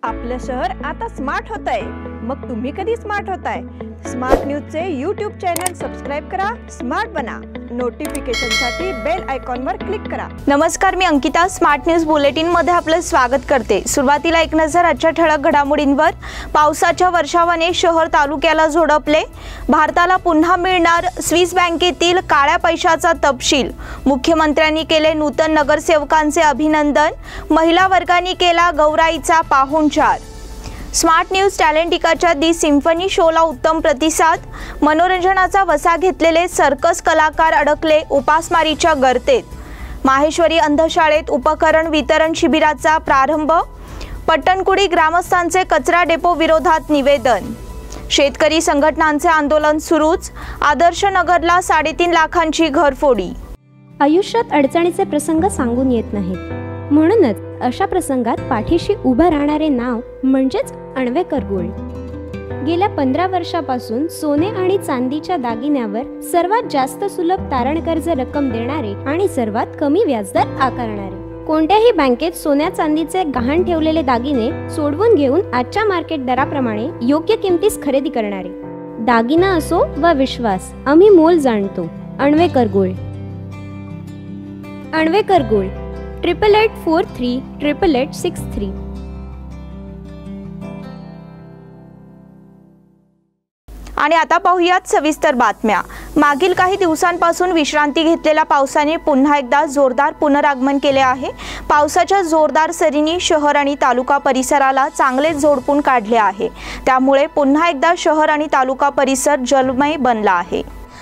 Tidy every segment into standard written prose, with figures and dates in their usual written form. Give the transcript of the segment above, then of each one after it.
आपलं शहर आता स्मार्ट होतंय। मग तुम्ही कधी स्मार्ट होताय? स्मार्ट न्यूजचे YouTube चॅनल सबस्क्राइब करा, स्मार्ट बना। नोटिफिकेशनसाठी बेल आयकॉनवर क्लिक करा। नमस्कार, मी अंकिता। स्मार्ट न्यूज बुलेटिन मध्ये आपलं स्वागत करते। सुरुवातीला एक नजर आजच्या ठळक घडामोडींवर। पावसाच्या वर्षावाने शहर तालुक्याला झोडपले। भारताला पुन्हा मिळणार स्विस बँकेतील काळ्या पैशाचा तपशील। मुख्यमंत्र्यांनी केले नूतन नगरसेवकांचे अभिनंदन। महिला वर्गाने केला गौराईचा पाहुणचार। स्मार्ट न्यूज टॅलेंटिकाच्या दी सिम्फनी शोला उत्तम प्रतिसाद। मनोरंजनाचा वसा घेतलेले सर्कस कलाकार अडकले उपासमारीच्या गर्तेत। माहेश्वरी अंधशाळेत उपकरण वितरण शिबिराचा प्रारंभ। पट्टणकुडी ग्रामस्थांचे कचरा डेपो विरोधात निवेदन। शेतकरी संघटनांचे आंदोलन सुरूच। आदर्श नगरला 3.5 लाखांची घरफोडी। आयुष्यात अडचणीचे प्रसंग सांगून येत नाहीत, म्हणूनच अशा प्रसंगात पाठीशी उभं राहणारे नाव म्हणजेच अण्वेकर गोल्ड। गेल्या 15 वर्षापासून सोने आणि चांदीच्या दागिन्यावर सर्वात जास्त सुलभ तारण कर्ज रक्कम देणारे आणि सर्वात कमी व्याजदर आकारणारे। कोणत्याही बँकेत सोन्या चांदीचे गहाण ठेवलेले दागिने सोडवून घेऊन आजच्या मार्केट दराप्रमाणे योग्य किमतीस खरेदी करणारे। दागिना असो वा विश्वास, आम्ही मोल जाणतो। अण्वेकर गोल्ड। अण्वेकर गोल्ड 8843886363। आणि आता पाहूयात सविस्तर बातम्या। मागील काही दिवसांपासून विश्रांती घेतलेल्या पावसाने पुन्हा एकदा जोरदार पुनरागमन केले आहे। पावसाच्या जोरदार सरींनी शहर आणि तालुका परिसराला चांगलेच झोडपून काढले आहे। त्यामुळे पुन्हा एकदा शहर आणि तालुका परिसर जलमय बनला आहे।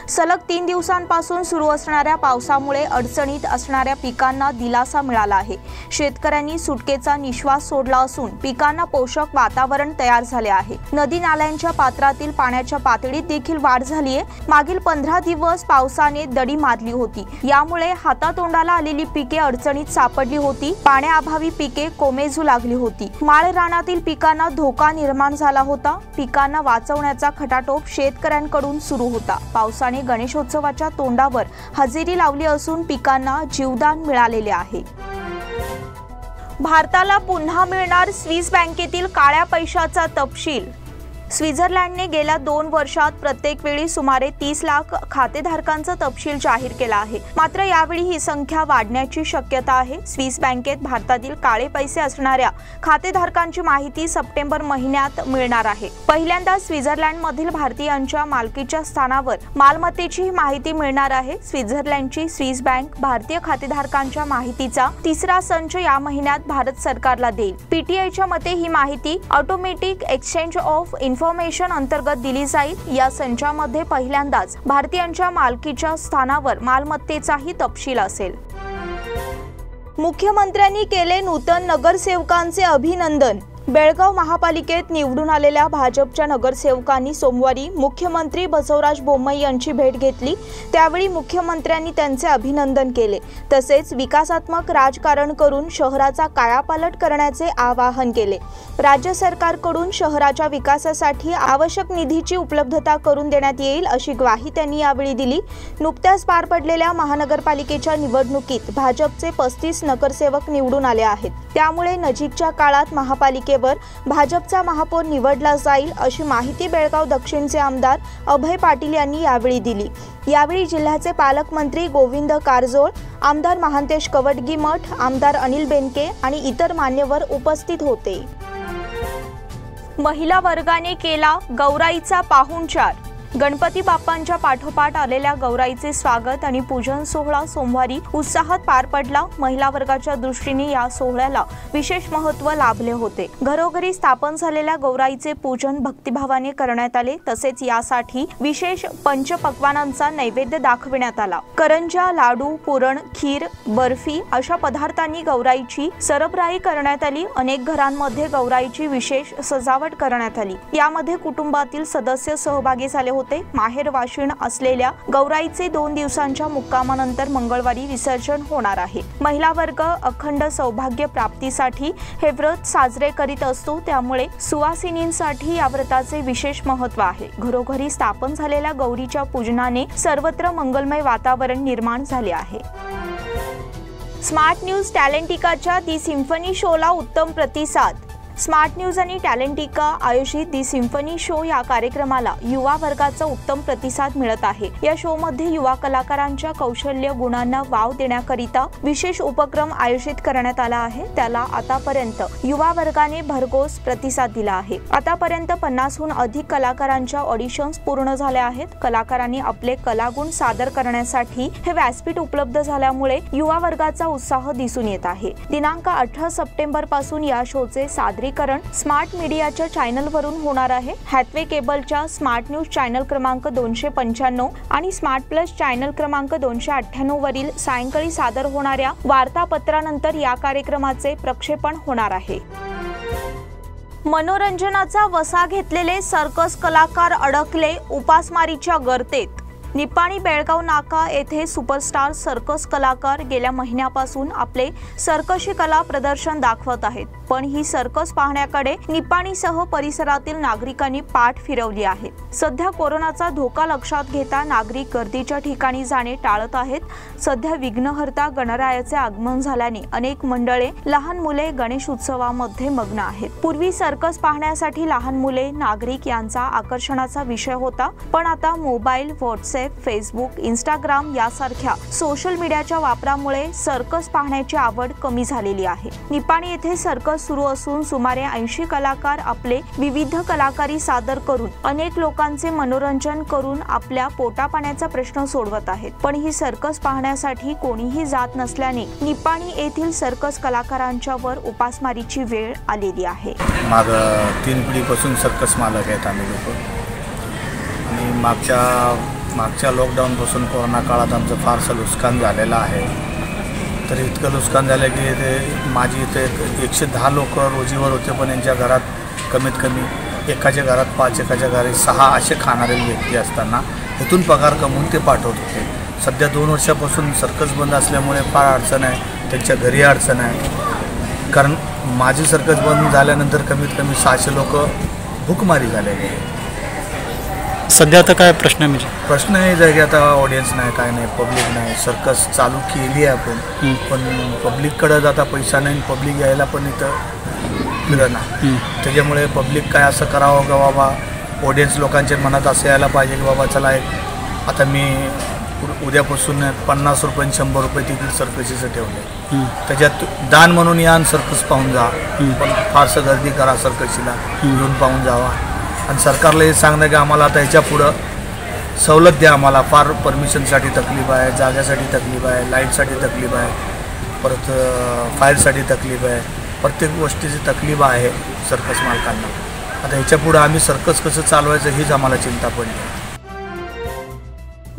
सलग 3 दिवसांपासून सुरू असणाऱ्या पावसामुळे अडचणीत असणाऱ्या पिकांना दिलासा मिळाला आहे। शेतकऱ्यांनी सुटकेचा निश्वास सोडला असून पिकांना पोषक वातावरण तयार झाले आहे। नदी नाल्यांच्या पात्रातील पाण्याच्या पातळीत देखील वाढ झाली आहे। मागील 15 दिवस पावसाने दडी मारली होती, यामुळे हातातोंडाला आलेली पिके अडचणीत सापडली होती। पाण्याअभावी पिके कोमेजू लागली होती। माळ रानातील पिकांना धोका निर्माण झाला होता। पिकांना वाचवण्याचा खटाटोप शेतकऱ्यांकडून सुरू होता। पावसाने गणेशोत्सवाच्या तोंडावर हजेरी लावली असून पिकांना जीवदान मिळालेले आहे। भारताला पुन्हा मिळणार स्विस बँकेतील काळ्या पैशाचा तपशील। स्वित्झर्लंडने गेल्या 2 वर्षात प्रत्येक वेळी सुमारे 30 लाख खातेधारकांचा तपशील जाहीर केला आहे। मात्र यावेळी ही संख्या वाढण्याची शक्यता आहे। स्विस बँकेत भारतातील काळे पैसे असणाऱ्या खातेधारकांची माहिती सप्टेंबर महिन्यात मिळणार आहे। पहिल्यांदा स्वित्झर्लंडमधील भारतीयांच्या मालकीच्या स्थानावर मालमत्तेची माहिती मिळणार आहे। स्वित्झर्लंडची स्विस बँक भारतीय खातेधारकांच्या माहितीचा 3रा संच या महिन्यात भारत सरकारला देईल। पीटीआयच्या मते ही माहिती ऑटोमॅटिक एक्सचेंज ऑफ इन्फॉर्मेशन अंतर्गत दिली जाईल। या संचामध्ये पहिल्यांदाच भारतीयांच्या मालकीच्या स्थानावर मालमत्तेचाही तपशील असेल। मुख्यमंत्र्यांनी केले नूतन नगरसेवकांचे अभिनंदन। बेळगाव महापालिकेत निवडून आलेल्या भाजपच्या नगरसेवकांनी सोमवारी मुख्यमंत्री बसवराज बोम्मई यांची भेट घेतली। त्यावेळी मुख्यमंत्र्यांनी त्यांचे अभिनंदन केले, तसेच विकासात्मक राजकारण करून शहराचा कायापालट करण्याचे आवाहन केले। राज्य सरकारकडून शहराच्या विकासासाठी आवश्यक निधीची उपलब्धता करून देण्यात येईल अशी ग्वाही त्यांनी यावेळी दिली। नुकत्याच पार पडलेल्या महानगरपालिकेच्या निवडणुकीत भाजपचे 35 नगरसेवक निवडून आले आहेत। त्यामुळे नजीकच्या काळात महापालिकेवर भाजपचा महापौर निवडला जाईल अशी माहिती बेळगाव दक्षिणचे आमदार अभय पाटील यांनी यावेळी दिली। यावेळी जिल्ह्याचे पालकमंत्री गोविंद कारजोळ, आमदार महांतेश कवटगीमठ, आमदार अनिल बेनके आणि इतर मान्यवर उपस्थित होते। महिला वर्गाने केला गौराईचा पाहुणचार। गणपती बाप्पांच्या पाठोपाठ आलेल्या गौराईचे स्वागत आणि पूजन सोहळा सोमवारी उत्साहात पार पडला। महिला वर्गाच्या दृष्टीने या सोहळ्याला विशेष महत्त्व लाभले होते। घरोघरी स्थापन झालेल्या गौराईचे पूजन भक्तिभावाने करण्यात आले, तसेच यासाठी विशेष पंचपक्वानांचा नैवेद्य दाखविण्यात आला। करंजा, लाडू, पुरण, खीर, बर्फी अशा पदार्थांनी गौराईची सरबराई करण्यात आली। अनेक घरांमध्ये गौराईची विशेष सजावट करण्यात आली। यामध्ये कुटुंबातील सदस्य सहभागी झाले होते। माहेर वाशिण असलेल्या गौराईचे 2 दिवसांच्या मुक्कामानंतर मंगळवारी विसर्जन होणार आहे। महिला वर्ग अखंड सौभाग्य प्राप्तीसाठी हे व्रत साजरे करीत असतो, त्यामुळे सुवासिनींसाठी या व्रताचे विशेष महत्त्व आहे। घरोघरी स्थापन झालेल्या गौरीच्या पूजनाने सर्वत्र मंगलमय वातावरण निर्माण झाले आहे। स्मार्ट न्यूज टॅलेंटिकाच्या दी सिम्फनी शोला उत्तम प्रतिसाद। स्मार्ट न्यूज आणि टॅलेंटिका आयोजित दी सिम्फनी शो या कार्यक्रमाला युवा वर्गाचा उत्तम प्रतिसाद मिळत आहे। या शो मध्ये युवा कलाकारांच्या कौशल्य गुणांना वाव देण्याकरिता विशेष उपक्रम आयोजित करण्यात आला आहे। त्याला आतापर्यंत युवा वर्गाने भरघोस प्रतिसाद दिला आहे। आतापर्यंत 50हून अधिक कलाकारांच्या ऑडिशन्स पूर्ण झाल्या आहेत। कलाकारांनी आपले कलागुण सादर करण्यासाठी हे व्यासपीठ उपलब्ध झाल्यामुळे युवा वर्गाचा उत्साह दिसून येत आहे। दिनांक 18 सप्टेंबर पासून या शोचे सादरीकरण स्मार्ट मीडियाच्या चॅनलवरून होणार आहे। हॅथवे केबलच्या स्मार्ट न्यूज चॅनल क्रमांक 295 आणि स्मार्ट प्लस चॅनल क्रमांक 298 वरील सायंकाळी सादर होणाऱ्या वार्तापत्रानंतर या कार्यक्रमाचे प्रक्षेपण होणार आहे। मनोरंजनाचा वसा घेतलेले सर्कस कलाकार अडकले उपासमारीच्या गर्तेत। निपाणी बेळगाव नाका येथे सुपरस्टार सर्कस कलाकार गेल्या महिन्यापासून आपले सर्कशी कला प्रदर्शन दाखवत आहेत, पण ही सर्कस पाहण्याकडे निपाणीसह परिसरातील नागरिकांनी पाठ फिरवली आहे। सध्या कोरोनाचा धोका लक्षात घेता नागरिक गर्दीच्या ठिकाणी जाणे टाळत आहेत। सध्या विघ्नहर्ता गणरायाचे आगमन झाल्याने अनेक मंडळे लहान मुले गणेश उत्सवामध्ये मग्न आहेत। पूर्वी सर्कस पाहण्यासाठी लहान मुले नागरिक यांचा आकर्षणाचा विषय होता, पण आता मोबाईल, व्हॉट्सअप, फेसबुक, इंस्टाग्राम यासारख्या सोशल मीडियाच्या वापरामुळे सर्कस पाहण्याची आवड कमी झालेली आहे। निपाणी येथे सर्कस सुरू असून सुमारे 80 कलाकार आपले विविध कलाकारी सादर करून अनेक लोकांचे मनोरंजन करून आपल्या पोटापाण्याचा प्रश्न सोडवत आहेत, पण ही सर्कस पाहण्यासाठी कोणीही जात नसल्याने निपाणी येथील सर्कस कलाकारांच्यावर उपासमारीची वेळ आलेली आहे। माग 3 पिढीपासून सर्कस मालक आहेत आम्ही लोक, आणि मागच्या लॉकडाऊनपासून कोरोना काळात आमचं फारसं नुकसान झालेलं आहे। तर इतकं नुकसान झालं की ते माझी इथे 110 लोक रोजीवर होते, पण यांच्या घरात कमीत कमी एकाच्या घरात 5, एकाच्या घरी 6 असे खाणारे व्यक्ती असताना इथून पगार कमवून ते पाठवत होते। सध्या 2 वर्षापासून सर्कस बंद असल्यामुळे फार अडचण आहे, त्यांच्या घरी अडचण आहे। कारण माझी सर्कस बंद झाल्यानंतर कमीत कमी 600 लोक भूकमारी झालेली आहे। सध्या आता काय प्रश्न आहे? प्रश्न हे आहे की आता ऑडियन्स नाही, काय नाही, पब्लिक नाही। सर्कस चालू केली आहे आपण, पण पब्लिककडे जाता पैसा नाही, पब्लिक यायला पण इथं फिरणं। त्याच्यामुळे पब्लिक काय असं करावं का बाबा, ऑडियन्स लोकांच्या मनात असं यायला पाहिजे की बाबा चला एक आता मी उद्यापासून 50 रुपये आणि 100 रुपये तिकीट सर्कशीचं ठेवले, त्याच्यात दान म्हणून या सर्कस पाहून जा, पण फारसं गर्दी करा सर्कशीला, येऊन पाहून जावा। आणि सरकारला हे सांगणं की आम्हाला आता ह्याच्या पुढं सवलत द्या, आम्हाला फार परमिशनसाठी तकलीफ आहे, जाग्यासाठी तकलीफ आहे, लाईटसाठी तकलीफ आहे, परत फायरसाठी तकलीफ आहे, प्रत्येक गोष्टीची तकलीफ आहे सर्कस मालकांना। आता ह्याच्या पुढं आम्ही सर्कस कसं चालवायचं हीच आम्हाला चिंता पडली।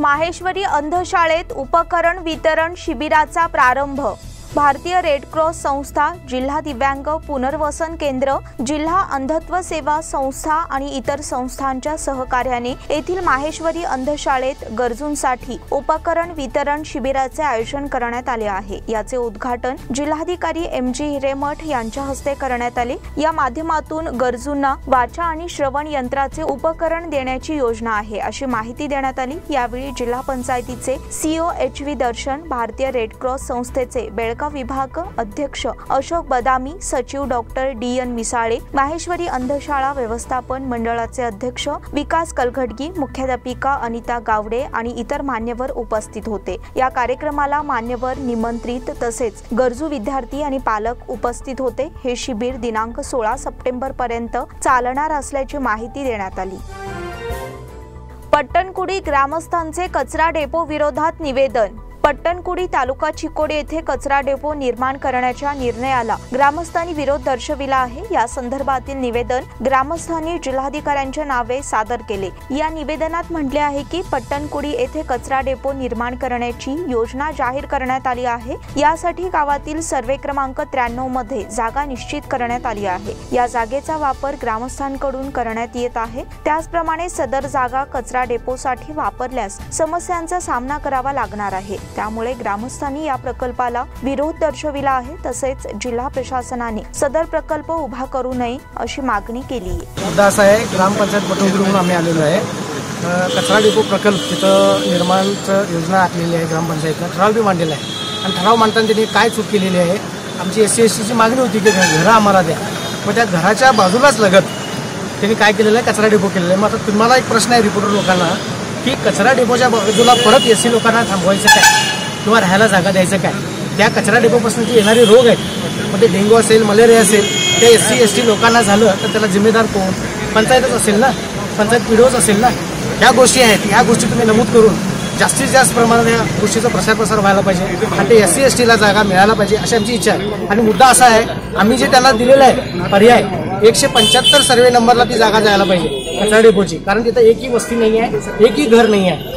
माहेश्वरी अंधशाळेत उपकरण वितरण शिबिराचा प्रारंभ। भारतीय रेड क्रॉस संस्था, जिल्हा दिव्यांग पुनर्वसन केंद्र, जिल्हा अंधत्व सेवा संस्था आणि इतर संस्थांच्या सहकार्याने येथील माहेश्वरी अंधशाळेत गरजूंसाठी उपकरण वितरण शिबिराचे आयोजन करण्यात आले आहे। याचे उद्घाटन जिल्हाधिकारी MG हिरेमठ यांच्या हस्ते करण्यात आले। या माध्यमातून गरजूंना वाचा आणि श्रवण यंत्राचे उपकरण देण्याची योजना आहे, अशी माहिती देण्यात आली। यावेळी जिल्हा पंचायतीचे CO HV दर्शन, भारतीय रेड क्रॉस संस्थेचे बेळगाव विभाग अध्यक्ष अशोक बदामी, सचिव डॉक्टर DN मिसाळे, माहेश्वरी अंधशाळा व्यवस्थापन मंडळाचे अध्यक्ष विकास कलघटगी, मुख्याध्यापिका अनिता गावडे आणि इतर मान्यवर उपस्थित होते। या कार्यक्रमाला मान्यवर, निमंत्रित तसेच गरजू विद्यार्थी आणि पालक उपस्थित होते। हे शिबिर दिनांक 16 सप्टेंबर पर्यंत चालणार असल्याची माहिती देण्यात आली। पट्टणकुडी ग्रामस्थांचे कचरा डेपो विरोधात निवेदन। पट्टणकुडी तालुका चिकोडी येथे कचरा डेपो निर्माण करण्याच्या निर्णयाला ग्रामस्थांनी विरोध दर्शविला आहे। या संदर्भातील निवेदन ग्रामस्थांनी जिल्हाधिकाऱ्यांच्या नावे सादर केले। या निवेदनात म्हटले आहे की पट्टणकुडी येथे कचरा डेपो निर्माण करण्याची योजना जाहीर करण्यात आली आहे। यासाठी गावातील सर्वे क्रमांक 93 मध्ये जागा निश्चित करण्यात आली आहे। या जागेचा वापर ग्रामस्थांकडून करण्यात येत आहे। त्याचप्रमाणे सदर जागा कचरा डेपोसाठी वापरल्यास समस्यांचा सामना करावा लागणार आहे। त्यामुळे ग्रामस्थांनी या प्रकल्पाला विरोध दर्शविला आहे। तसेच जिल्हा प्रशासनाने सदर प्रकल्प उभा करू नये अशी मागणी केली आहे। मुद्दा असा आहे, ग्रामपंचायत पटवून आम्ही आलेलो आहे। कचरा डेपो प्रकल्प तिथं निर्माणचं योजना आखलेली आहे, ग्रामपंचायतनं ठराव बी मांडलेला आहे। आणि ठराव मांडताना त्यांनी काय चूक केलेली आहे, आमची SC STची मागणी होती की घरं आम्हाला द्या, मग त्या घराच्या बाजूलाच लगत त्यांनी काय केलेलं आहे, कचरा डेपो केलेला आहे. मग आता तुम्हाला एक प्रश्न आहे रिपोर्टर लोकांना की कचरा डेपोच्या बाजूला परत एसी लोकांना थांबवायचं काय किंवा राहायला जागा द्यायचं काय? त्या कचरा डेपोपासून जे येणारे रोग आहेत, मग ते डेंग्यू असेल, मलेरिया असेल, त्या SC/ST लोकांना झालं तर त्याला जिम्मेदार कोण? पंचायतच असेल ना, पंचायत PDOच असेल ना. ह्या गोष्टी आहेत, ह्या गोष्टी तुम्ही नमूद करून जास्तीत जास्त प्रमाणात या गोष्टीचा प्रसार व्हायला पाहिजे आणि ते SC/STला जागा मिळायला पाहिजे अशी आमची इच्छा आहे. आणि मुद्दा असा आहे, आम्ही जे त्यांना दिलेला आहे पर्याय 175 सर्वे नंबरला ती जागा जायला पाहिजे कचरा डेपोची, कारण तिथं एकही वस्ती नाही आहे, एकही घर नाही आहे.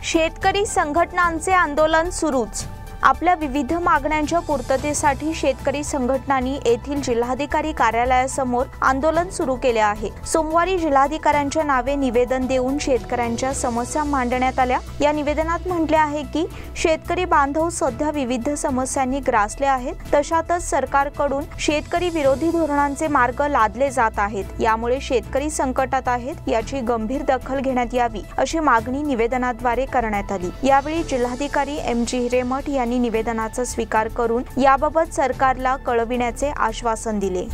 शेतकरी संघटनांचे आंदोलन सुरूच. आपल्या विविध मागण्यांच्या पूर्ततेसाठी शेतकरी संघटनांनी येथील जिल्हाधिकारी कार्यालयासमोर आंदोलन सुरू केले आहे. सोमवारी जिल्हाधिकाऱ्यांच्या नावे निवेदन देऊन शेतकऱ्यांच्या समस्या मांडण्यात आल्या. या निवेदनात म्हटले आहे की शेतकरी बांधव सध्या विविध समस्यांनी ग्रासले आहेत. तशातच सरकारकडून शेतकरी विरोधी धोरणांचे मार्ग लादले जात आहेत. यामुळे शेतकरी संकटात आहेत, याची गंभीर दखल घेण्यात यावी अशी मागणी निवेदनाद्वारे करण्यात आली. यावेळी जिल्हाधिकारी MG हिरेमठ यांनी निवेदनाचा स्वीकार करून याबाबत सरकारला कळविण्याचे आश्वासन दिले.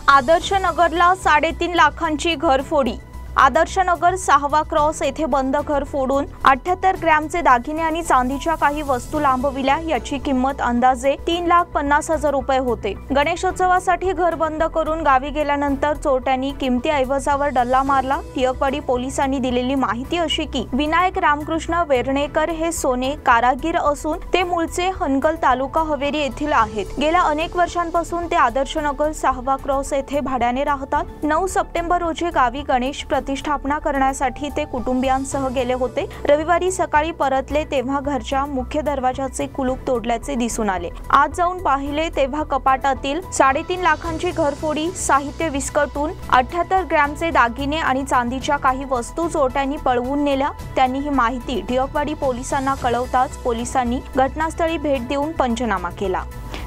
आदर्श नगरला 3.5 लाखांची घरफोडी. आदर्श नगर 6वा क्रॉस येथे बंद घर फोडून 78 ग्रॅमचे दागिने आणि चांदीच्या काही वस्तू लांबविल्या. याची किंमत अंदाजे 3,50,000 रुपये होते. गणेशोत्सवासाठी घर बंद करून गावी गेल्यानंतर चोरट्यांनी किमती ऐवजावर डल्ला मारला. टिळकवाडी पोलिसांनी दिलेली माहिती अशी की विनायक रामकृष्ण वेर्णेकर हे सोने कारागीर असून ते मूळचे हनगल तालुका हवेली येथील आहेत. गेल्या अनेक वर्षांपासून ते आदर्श नगर 6वा क्रॉस येथे भाड्याने राहतात. 9 सप्टेंबर रोजी गावी गणेश प्रतिष्ठापना करण्यासाठी ते कुटुंबियांसह गेले होते. रविवारी सकाळी परतले तेव्हा घरच्या मुख्य दरवाजाचे कुलूप तोडल्याचे दिसून आले. आज जाऊन पाहिले तेव्हा कपाटातील 3.5 लाखांची घरफोडी, साहित्य विस्कटून 78 ग्रॅमचे दागिने आणि चांदीच्या काही वस्तू चोरट्यांनी पळवून नेल्या. त्यांनी ही माहिती टिळकवाडी पोलिसांना कळवताच पोलिसांनी घटनास्थळी भेट देऊन पंचनामा केला.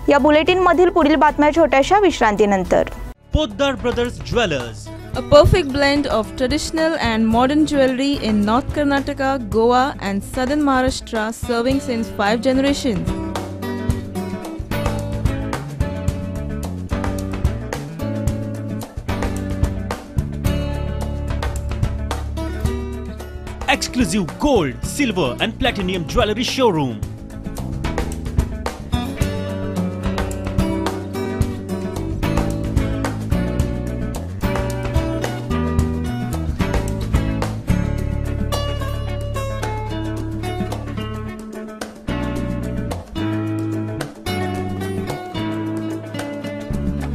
या बुलेटिन मधील पुढील बातम्या छोट्याशा विश्रांतीनंतर. Poddar brothers jewellers, a perfect blend of traditional and modern jewelry in North Karnataka, Goa and southern Maharashtra, serving since 5 generations. exclusive gold, silver and platinum jewelry showroom.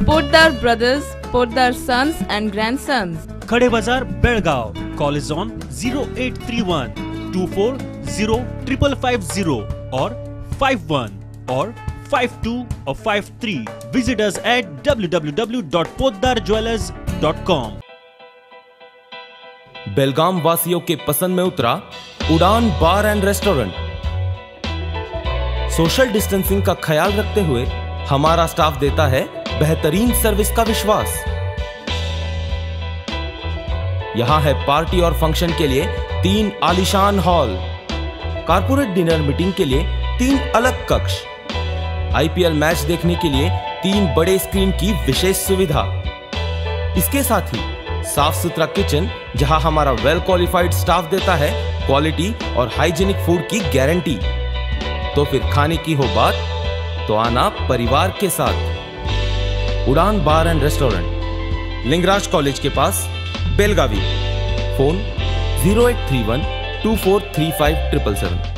Poddar Brothers, Poddar Sons and Grandsons. Khade Bazar, Belgaum. Call is on 0831 240 5550 or 51 or 52 or 53. Visit us at www.poddarjewelers.com. बेलगाम वासियों के पसंद में उतरा उड़ान बार end restaurant. Social distancing का ख्याल रखते हुए हमारा स्टाफ देता है बेहतरीन सर्विस का विश्वास। यहां है पार्टी और फंक्शन के लिए 3 आलीशान हॉल, कारपोरेट डिनर मीटिंग के लिए 3 अलग कक्ष, IPL मैच देखने के लिए 3 बड़े स्क्रीन की विशेष सुविधा। इसके साथ ही साफ सुथरा किचन जहां हमारा वेल क्वालिफाइड स्टाफ देता है क्वालिटी और हाइजीनिक फूड की गारंटी। तो फिर खाने की हो बात तो आना परिवार के साथ। उड़ान बार एंड रेस्टोरेंट, लिंगराज कॉलेज के पास, बेलगावी। फोन 0831 243577।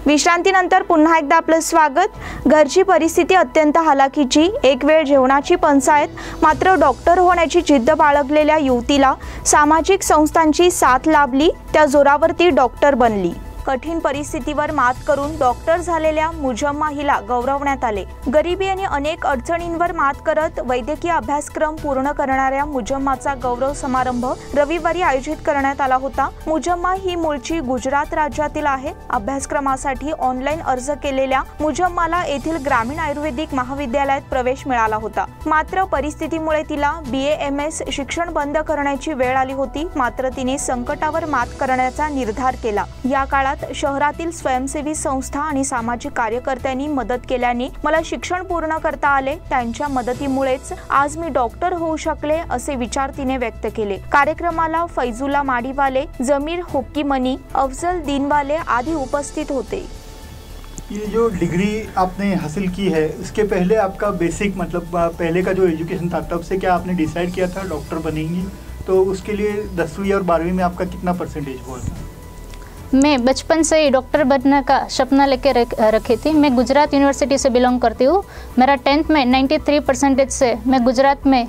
विश्रांतीनंतर पुन्हा एकदा आपलं स्वागत। घरची परिस्थिती अत्यंत हालाकीची, एक वेळ जेवणाची पंचायत, मात्र डॉक्टर होण्याची जिद्द बाळगलेल्या युवतीला सामाजिक संस्थांची साथ लाभली, त्या जोरावरती डॉक्टर बनली। कठीण परिस्थितीवर मात करून डॉक्टर झालेल्या मुजम्मा हिला गौरवण्यात आले। गरिबी आणि अनेक अडचणींवर मात करत वैद्यकीय अभ्यासक्रम पूर्ण करणाऱ्या मुजम्माचा गौरव समारंभ रविवारी आयोजित करण्यात आला होता। मुजम्मा ही मूळची गुजरात राज्यातील आहे। अभ्यासक्रमासाठी ऑनलाईन अर्ज केलेल्या मुजम्माला येथील ग्रामीण आयुर्वेदिक महाविद्यालयात प्रवेश मिळाला होता, मात्र परिस्थितीमुळे तिला BA-MS शिक्षण बंद करण्याची वेळ आली होती। मात्र तिने संकटावर मात करण्याचा निर्धार केला। या काळात काळात शहरातील स्वयंसेवी संस्था आणि सामाजिक कार्यकर्त्यांनी मदत केल्याने मला शिक्षण पूर्ण करता आले. त्यांच्या मदतीमुळेच आज मी डॉक्टर होऊ शकले असे विचार तिने व्यक्त केले. कार्यक्रमाला फैजुल्ला माडीवाले, जमीर हुक्कीमनी, अफजल दीनवाले आदि उपस्थित होते. ये जो डिग्री आपने हासिल की है उसके पहले आपका बेसिक मतलब पहले का जो एजुकेशन था तब से क्या आपने डिसाइड किया था डॉक्टर बनेंगी? तो उसके लिए 10वीं और 12वीं में आपका कितना परसेंटेज हुआ था? मैं बचपन से ही डॉक्टर बनने का सपना लेके रखी थी. मैं गुजरात यूनिवर्सिटी से बिलोंग करती हूँ. मेरा 10th में 93% से मैं गुजरात में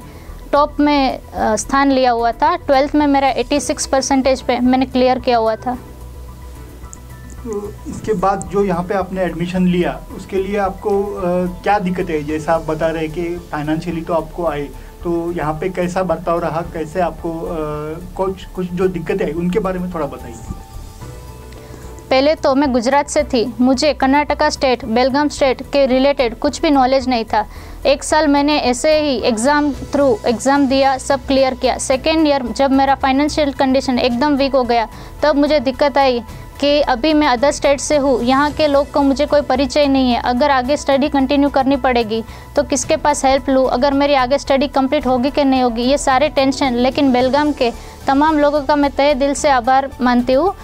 टॉप में स्थान लिया हुआ था. 12th में मेरा 86% पे मैंने क्लियर किया हुआ था. तो इसके बाद जो यहाँ पे आपने एडमिशन लिया उसके लिए आपको क्या दिक्कत है? जैसा आप बता रहे कि फाइनेंशियली तो आपको आए, तो यहाँ पे कैसा बर्ताव रहा, कैसे आपको कुछ जो दिक्कतें आई उनके बारे में थोड़ा बताइए. पहले तो मैं गुजरात से थी. मुझे कर्नाटका स्टेट, बेलगाम स्टेट के रिलेटेड कुछ भी नॉलेज नहीं था. 1 साल मैंने ऐसे ही एग्ज़ाम दिया, सब क्लियर किया. सेकेंड ईयर जब मेरा फाइनेंशियल कंडीशन एकदम वीक हो गया तब मुझे दिक्कत आई कि अभी मैं अदर स्टेट से हूँ, यहाँ के लोग को मुझे कोई परिचय नहीं है. अगर आगे स्टडी कंटिन्यू करनी पड़ेगी तो किसके पास हेल्प लूँ, अगर मेरी आगे स्टडी कंप्लीट होगी कि नहीं होगी, ये सारे टेंशन. लेकिन बेलगाम के तमाम लोगों का मैं तहे दिल से आभार मानती हूँ.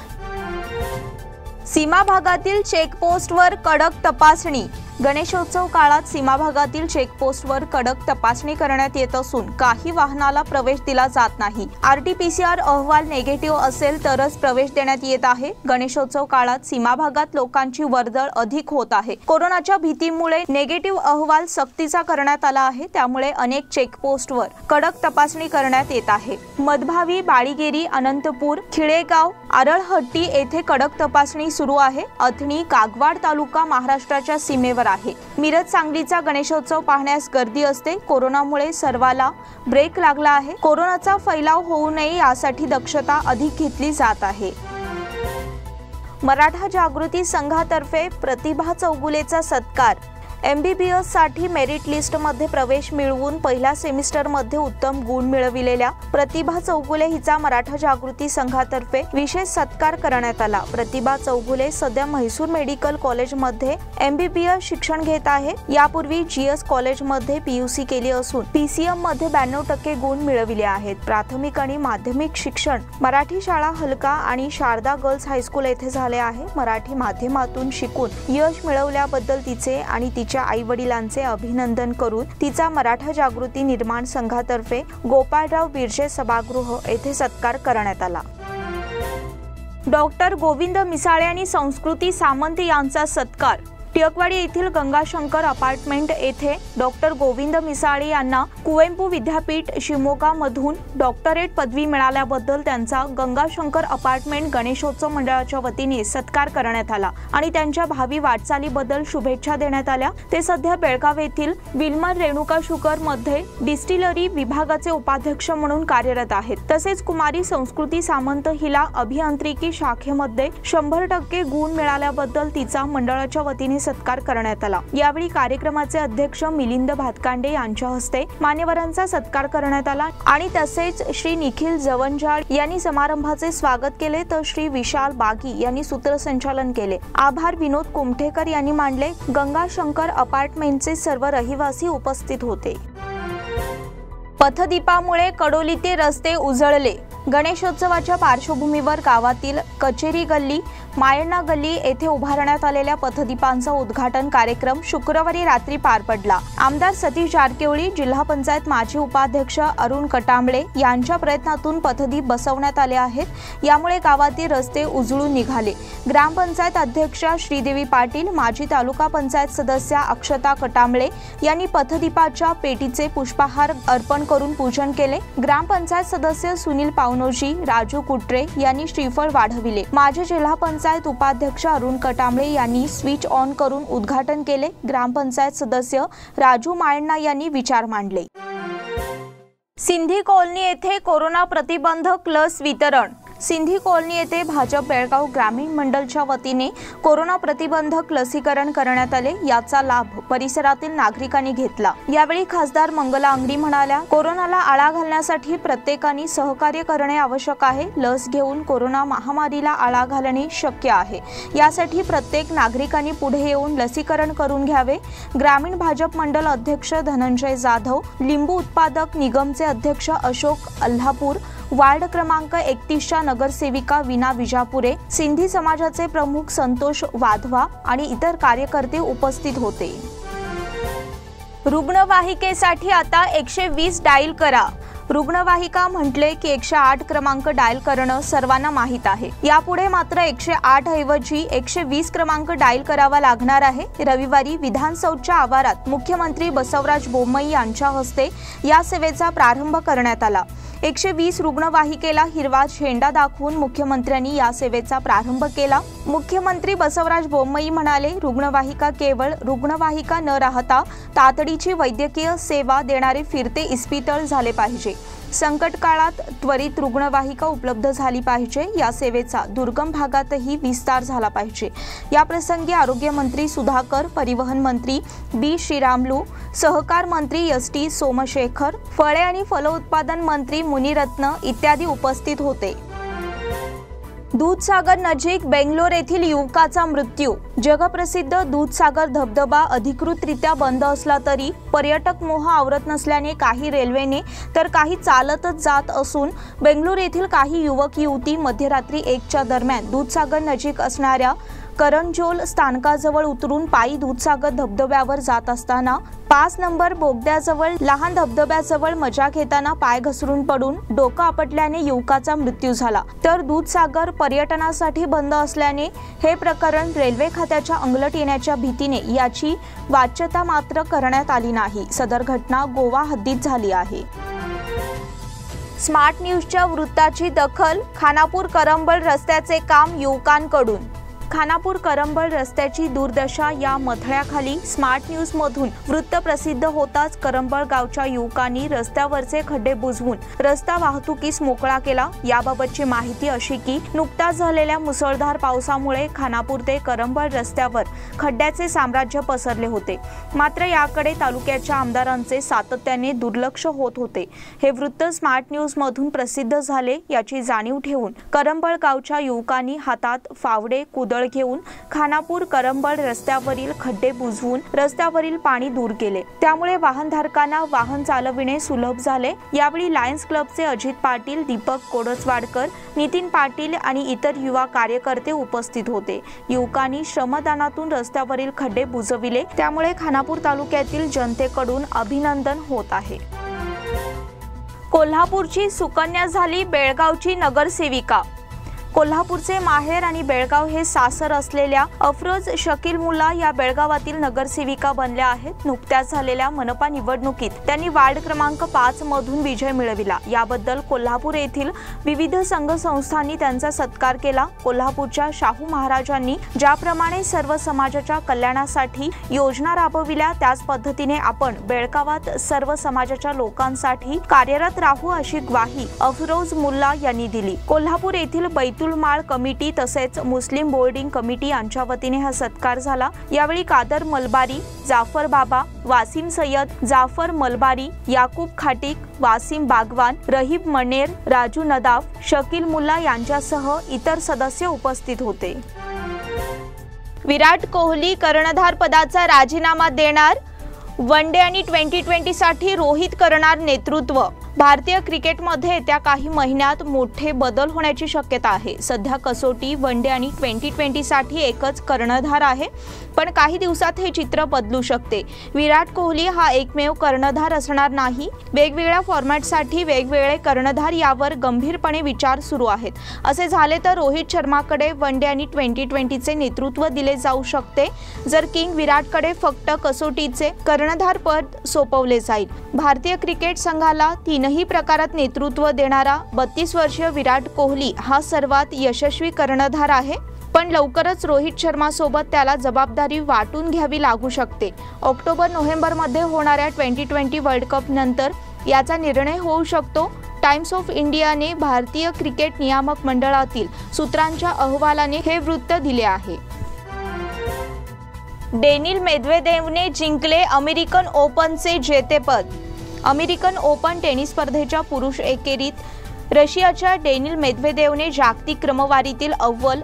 सीमा भागातील चेकपोस्टवर कडक तपासणी. गणेशोत्सव काळात सीमा भागातील चेकपोस्टवर कडक तपासणी करण्यात येत असून काही वाहनाला प्रवेश दिला जात नाही. RT-PCR अहवाल निगेटिव्ह असेल तरच प्रवेश देण्यात येत आहे. गणेशोत्सव काळात सीमा भागात लोकांची वर्दळ अधिक होत आहे. कोरोनाच्या भीतीमुळे निगेटिव्ह अहवाल सक्तीचा करण्यात आला आहे. त्यामुळे अनेक चेकपोस्टवर कडक तपासणी करण्यात येत आहे. मधभावी, बाळीगेरी, अनंतपूर, खिळेगाव, आरळहट्टी येथे कडक तपासणी सुरू आहे. अथणी, कागवाड तालुका महाराष्ट्राच्या सीमेवर आहे. मिरज, सांगलीचा गणेशोत्सव पाहण्यास गर्दी असते. कोरोनामुळे सर्वाला ब्रेक लागला आहे. कोरोनाचा फैलाव होऊ नये यासाठी दक्षता अधिक घेतली जात आहे. मराठा जागृती संघातर्फे प्रतिभा चौगुलेचा सत्कार. MBBS साठी मेरिट लिस्टमध्ये प्रवेश मिळवून पहिल्या सेमिस्टरमध्ये उत्तम गुण मिळविलेल्या प्रतिभा चौगुले हिचा मराठा जागृती संघातर्फे विशेष सत्कार करण्यात आला. प्रतिभा चौगुले सध्या म्हैसूर मेडिकल कॉलेजमध्ये MBBS शिक्षण घेत आहे. यापूर्वी GS कॉलेजमध्ये PUC केली असून PCM मध्ये 92% गुण मिळविले आहेत. प्राथमिक आणि माध्यमिक शिक्षण मराठी शाळा हलका आणि शारदा गर्ल्स हायस्कूल येथे झाले आहे. मराठी माध्यमातून शिकून यश मिळवल्याबद्दल तिचे आणि आई वडिलांचे अभिनंदन करून तिचा मराठा जागृती निर्माण संघातर्फे गोपाळराव बिर्जे सभागृह येथे सत्कार करण्यात आला. डॉक्टर गोविंद मिसाळे आणि संस्कृती सामंत यांचा सत्कार. टिळकवाडी येथील गंगाशंकर अपार्टमेंट येथे डॉक्टर गोविंद मिसाळे यांना कुवेंपू विद्यापीठ शिमोगा मधून डॉक्टरेट पदवी मिळाल्याबद्दल त्यांचा गंगाशंकर अपार्टमेंट गणेशोत्सव मंडळाच्या वतीने सत्कार करण्यात आला आणि त्यांच्या भावी वाटचालीबद्दल शुभेच्छा देण्यात आल्या. ते सध्या बेळगाव येथील विल्मर रेणुका शुगर मध्ये डिस्टिलरी विभागाचे उपाध्यक्ष म्हणून कार्यरत आहेत. तसेच कुमारी संस्कृती सामंत हिला अभियांत्रिकी शाखेमध्ये 100% गुण मिळाल्याबद्दल तिचा मंडळाच्या वतीने सत्कार करण्यात आला. यावेळी कार्यक्रमाचे अध्यक्ष मिलिंद भातकांडे यांच्या हस्ते मान्यवरांचा सत्कार करण्यात आला आणि तसेच श्री निखिल जवंजाळ यांनी समारंभाचे स्वागत केले तर श्री विशाल बागी यांनी सूत्रसंचालन केले. आभार विनोद कुमठेकर यांनी मानले. गंगाशंकर अपार्टमेंटचे सर्व रहिवासी उपस्थित होते. पथदीपामुळे कडोली ते रस्ते उजळले. गणेशोत्सवाच्या पार्श्वभूमीवर गावातील कचेरी गल्ली, मायण्णा गल्ली येथे उभारण्यात आलेल्या पथदीपांचा उद्घाटन कार्यक्रम शुक्रवारी रात्री पार पडला. आमदार सतीश जारकिहोळी, जिल्हा पंचायत माजी उपाध्यक्ष अरुण कटांबळे यांच्या प्रयत्नातून पथदीप बसवण्यात आले आहेत. यामुळे गावातील रस्ते उजळून निघाले. ग्रामपंचायत अध्यक्षा श्रीदेवी पाटील, माजी तालुका पंचायत सदस्या अक्षता कटांबळे यांनी पथदीपाच्या पेटीचे पुष्पहार अर्पण करून पूजन केले. ग्रामपंचायत सदस्य सुनील पावनोजी, राजू कुट्रे यांनी श्रीफळ वाढविले. माजी जिल्हा पंचायत उपाध्यक्ष अरुण कटांबळे यांनी स्विच ऑन करून उद्घाटन केले. ग्रामपंचायत सदस्य राजू मायण्णा यांनी विचार मांडले. सिंधी कॉलनी येथे कोरोना प्रतिबंधक लस वितरण. सिंधी कॉलनी येथे भाजप बेळगाव ग्रामीण मंडलच्या वतीने कोरोना प्रतिबंधक लसीकरण करण्यात आले। याचा लाभ परिसरातील नागरिकांनी घेतला। यावेळी खासदार मंगला अंगडी म्हणाल्या, कोरोनाला आळा घालण्यासाठी प्रत्येकाने सहकार्य करणे आवश्यक आहे। लस घेऊन कोरोना महामारीला आळा घालणे शक्य आहे। यासाठी प्रत्येक नागरिकांनी पुढे येऊन लसीकरण करून घ्यावे। ग्रामीण भाजप मंडल अध्यक्ष धनंजय जाधव, लिंबू उत्पादक निगमचे अध्यक्ष अशोक अल्हापूर, वार्ड क्रमांक 31च्या नगरसेविका विना विजापुरे, सिंधी समाजाचे प्रमुख संतोष वाधवा आणि इतर कार्यकर्ते उपस्थित होते। रुग्णवाहिकेसाठी आता 120 डायल करा। रुग्णवाहिका म्हटले की 108 क्रमांक डायल करणं सर्वांना माहीत आहे। यापुढे मात्र 108 ऐवजी 120 क्रमांक डायल करावा लागणार आहे। रविवारी विधानसौधच्या आवारात मुख्यमंत्री बसवराज बोम्मई यांच्या हस्ते या सेवेचा प्रारंभ करण्यात आला। 120 रुग्णवाहिकेला हिरवा झेंडा दाखवून मुख्यमंत्र्यांनी या सेवेचा प्रारंभ केला। मुख्यमंत्री बसवराज बोम्मई म्हणाले, रुग्णवाहिका केवळ रुग्णवाहिका न राहता तातडीची वैद्यकीय सेवा देणारे फिरते इस्पितळ झाले पाहिजे। संकट काळात त्वरित रुग्णवाहिका उपलब्ध झाली पाहिजे। या सेवेचा दुर्गम भागातही विस्तार झाला पाहिजे। या प्रसंगी आरोग्य मंत्री सुधाकर, परिवहन मंत्री बी श्रीरामलू, सहकार मंत्री एस.टी. सोमशेखर, फळे आणि फलोत्पादन मंत्री मुनिरत्न इत्यादी उपस्थित होते। दूधसागर नजीक बेंगलोर येथील युवकाचा मृत्यू। जगप्रसिद्ध दूधसागर धबधबा अधिकृतरित्या बंद असला तरी पर्यटक मोह आवरत नसल्याने काही रेल्वेने तर काही चालतच जात असून बेंगलोर येथील काही युवक युवती मध्यरात्री 1च्या दरम्यान दूधसागर नजीक असणाऱ्या करंजोल स्थानकाजवळ उतरून पायी दूधसागर धबधब्यावर जात असताना 5 नंबर बोगद्याजवळ लहान धबधब्याजवळ मजा घेताना पाय घसरून पडून डोकं आपटल्याने युवकाचा मृत्यू झाला। तर दूधसागर पर्यटनासाठी बंद असल्याने हे प्रकरण रेल्वे खात्याच्या अंगलट येण्याच्या भीतीने याची वाच्यता मात्र करण्यात आली नाही। सदर घटना गोवा हद्दीत झाली आहे। स्मार्ट न्यूजच्या वृत्ताची दखल। खानापूर करंबळ रस्त्याचे काम युवकांकडून। खानापूर करंबळ रस्त्याची दुर्दशा या मथळ्याखाली स्मार्ट न्यूज मधून वृत्त प्रसिद्ध होताच करंबळ गावच्या युवकांनी रस्त्यावरचे खड्डे बुजवून रस्ता वाहतुकीस मोकळा केला। याबाबतची माहिती अशी की नुकताच झालेल्या मुसळधार पावसामुळे खानापूर ते करंबळ रस्त्यावर खड्ड्याचे साम्राज्य पसरले होते। मात्र याकडे तालुक्याच्या आमदारांचे सातत्याने दुर्लक्ष होत होते। हे वृत्त स्मार्ट न्यूज मधून प्रसिद्ध झाले याची जाणीव ठेवून करंबळ गावच्या युवकांनी हातात फावडे कुदळ घेऊन खानापूर करंबळ रस्त्यावरील खड्डे बुजवून रस्त्यावरील पाणी दूर केले। त्यामुळे वाहनधारकांना वाहन चालविणे सुलभ झाले। यावेळी लायन्स क्लबचे अजित पाटील, दीपक कोडसवाडकर, नितीन पाटील आणि इतर युवा कार्यकर्ते उपस्थित होते। युवकांनी श्रमदानातून रस्त्यावरील खड्डे बुजविले, त्यामुळे खानापूर तालुक्यातील जनतेकडून अभिनंदन होत आहे। कोल्हापूरची सुकन्या झाली बेळगावची नगरसेविका। कोल्हापूरचे माहेर आणि बेळगाव हे सासर असलेल्या अफरोज शकील मुल्ला या बेळगावातील नगरसेविका बनल्या आहेत। नुकत्याच झालेल्या मनपा निवडणुकीत त्यांनी वार्ड क्रमांक 5 मधून विजय मिळविला। याबद्दल कोल्हापूर येथील विविध संघ संस्थांनी त्यांचा सत्कार केला। कोल्हापूरच्या शाहू महाराजांनी ज्याप्रमाणे सर्व समाजाच्या कल्याणासाठी योजना राबविल्या, त्याच पद्धतीने आपण बेळगावात सर्व समाजाच्या लोकांसाठी कार्यरत राहू अशी ग्वाही अफरोज मुल्ला यांनी दिली। कोल्हापूर येथील बैतुलमाळ कमिटी तसेच मुस्लिम बोर्डिंग कमिटी यांच्या वतीने हा सत्कार झाला। यावेळी कादर मलबारी, जाफर बाबा, वासिम सय्यद, जाफर मलबारी, याकूब खाटिक, वासिम बागवान, रहीब मनेर, राजू नदाफ, शकील मुल्ला यांच्यासह इतर सदस्य उपस्थित होते। विराट कोहली कर्णधार पदाचा राजीनामा देणार। वनडे आणि 2020 साठी रोहित करणार नेतृत्व। भारतीय क्रिकेटमध्ये येत्या काही महिन्यात मोठे बदल होण्याची शक्यता आहे। सध्या कसोटी, वनडे आणि 2020 साठी एकच कर्णधार आहे, पण काही दिवसात हे चित्र बदलू शकते। विराट कोहली हा एकमेव कर्णधार असणार नाही। वेगवेगळ्या फॉर्मॅटसाठी वेगवेगळे कर्णधार यावर गंभीरपणे विचार सुरू आहेत। असे झाले तर रोहित शर्माकडे वनडे आणि 2020चे नेतृत्व दिले जाऊ शकते, जर किंग विराटकडे फक्त कसोटीचे कर्णधार पद सोपवले जाईल। भारतीय क्रिकेट संघाला तीनही प्रकारात नेतृत्व देणारा 32 वर्षीय विराट कोहली हा सर्वात यशस्वी कर्णधार आहे, पण लवकरच रोहित शर्मा सोबत त्याला जबाबदारी वाटून घ्यावी लागू शकते। ऑक्टोबर-नोव्हेंबर मध्ये होणाऱ्या 2020 वर्ल्ड कप नंतर याचा निर्णय होऊ शकतो। टाइम्स ऑफ इंडियाने भारतीय क्रिकेट नियामक मंडळातील सूत्रांच्या अहवालाने हे वृत्त दिले आहे. डेनिल मेदवेदेवने जिंकले अमेरिकन ओपनचे जेतेपद. अमेरिकन ओपन टेनिस स्पर्धेच्या पुरुष एकेरीत रशियाच्या डेनिल मेदवेदेवने जागतिक क्रमवारीतील अव्वल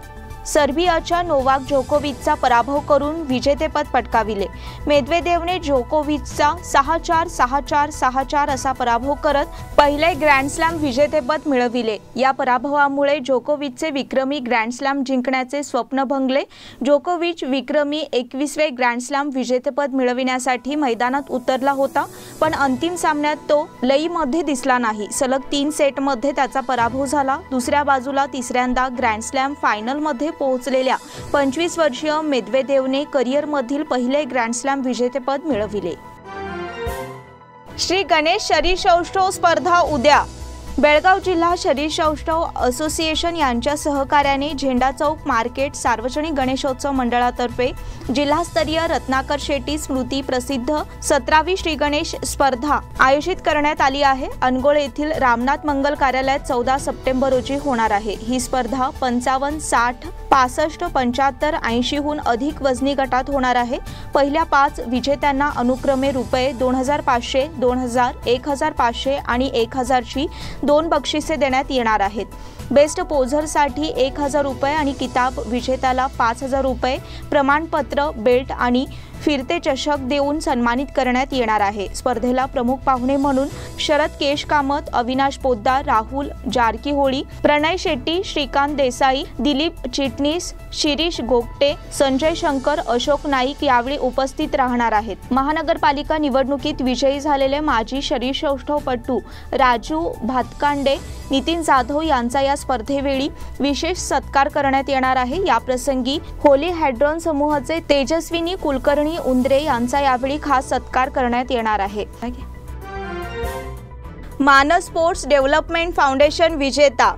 सर्बियाच्या नोवाक जोकोविचचा पराभव करून विजेतेपद पटकाविले. मेदवेदेवने जोकोविचचा 6-4, 6-4, 6-4 असा पराभव करत पहिले ग्रँड स्लॅम विजेतेपद मिळविले. या पराभवामुळे जोकोविचचे विक्रमी ग्रँड स्लॅम जिंकण्याचे स्वप्न भंगले. जोकोविच विक्रमी 21वे ग्रँड स्लॅम विजेतेपद मिळविण्यासाठी मैदानात उतरला होता, पण अंतिम सामन्यात तो लईमध्ये दिसला नाही. सलग 3 सेटमध्ये त्याचा पराभव झाला. दुसऱ्या बाजूला तिसऱ्यांदा ग्रँड स्लॅम फायनलमध्ये पोहोचलेल्या 25 वर्षीय मेदवेदेवने करिअरमधील पहिले ग्रँड स्लॅम विजेतेपद मिळविले. श्री गणेश शरीरसौष्ठव स्पर्धा उद्या. बेळगाव जिल्हा शरीरसौष्ठव असोसिएशन यांच्या सहकार्याने झेंडा चौक मार्केट सार्वजनिक गणेशोत्सव मंडळातर्फे जिल्हास्तरीय रत्नाकर शेट्टी स्मृती प्रसिद्ध 17वी श्री गणेश स्पर्धा आयोजित करण्यात आली आहे. अनगोळ येथील रामनाथ मंगल कार्यालयात 14 सप्टेंबर रोजी होणार आहे. ही स्पर्धा 55, 60, 65, 75, 80हून अधिक वजनी गटात होणार आहे. पहिल्या 5 विजेत्यांना अनुक्रमे रुपये 2500, 2000, 1500 आणि 1000ची 2 बक्षिसे देण्यात येणार आहेत. बेस्ट पोझरसाठी 1000 रुपये आणि किताब विजेत्याला 5000 रुपये, प्रमाणपत्र, बेल्ट आणि फिरते चषक देऊन सन्मानित करण्यात येणार आहे. स्पर्धेला प्रमुख पाहुणे म्हणून शरद केश कामत, अविनाश पोद्दार, राहुल जारकीहोळी, प्रणय शेट्टी, श्रीकांत देसाई, दिलीप चिटणीस, शिरीष गोगटे, संजय शंकर, अशोक नाईक यावेळी उपस्थित राहणार आहेत. महानगरपालिका निवडणुकीत विजयी झालेले माजी शरीरसौष्ठवपटू राजू भातकांडे, नितीन जाधव यांचा या स्पर्धेवेळी विशेष सत्कार करण्यात येणार आहे. याप्रसंगी होली हायड्रॉन समूहाचे तेजस्विनी कुलकर्णी उंद्रे यांचा यावेळी खास सत्कार करण्यात येणार आहे. मानस स्पोर्ट्स डेव्हलपमेंट फाउंडेशन विजेता.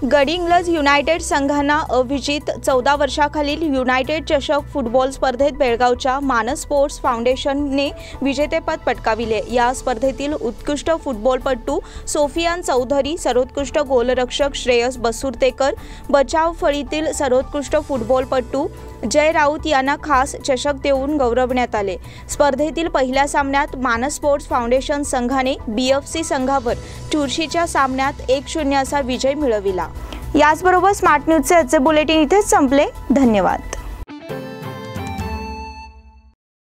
गडिंग्लज युनायटेड संघांना अविजित 14 वर्षाखालील युनायटेड चषक फुटबॉल स्पर्धेत बेळगावच्या मानस स्पोर्ट्स फाउंडेशनने विजेतेपद पटकाविले. या स्पर्धेतील उत्कृष्ट फुटबॉलपटू सोफियान चौधरी, सर्वोत्कृष्ट गोलरक्षक श्रेयस बसुर्तेकर, बचाव फळीतील सर्वोत्कृष्ट फुटबॉलपटू जय राऊत यांना खास चषक देऊन गौरवण्यात आले. स्पर्धेतील पहिल्या सामन्यात मानस स्पोर्ट्स फाउंडेशन संघाने BFC संघावर चुरशीच्या सामन्यात 1-0 असा विजय मिळविला. याचबरोबर स्मार्ट न्यूजचे आजचे बुलेटिन इथेच संपले. धन्यवाद.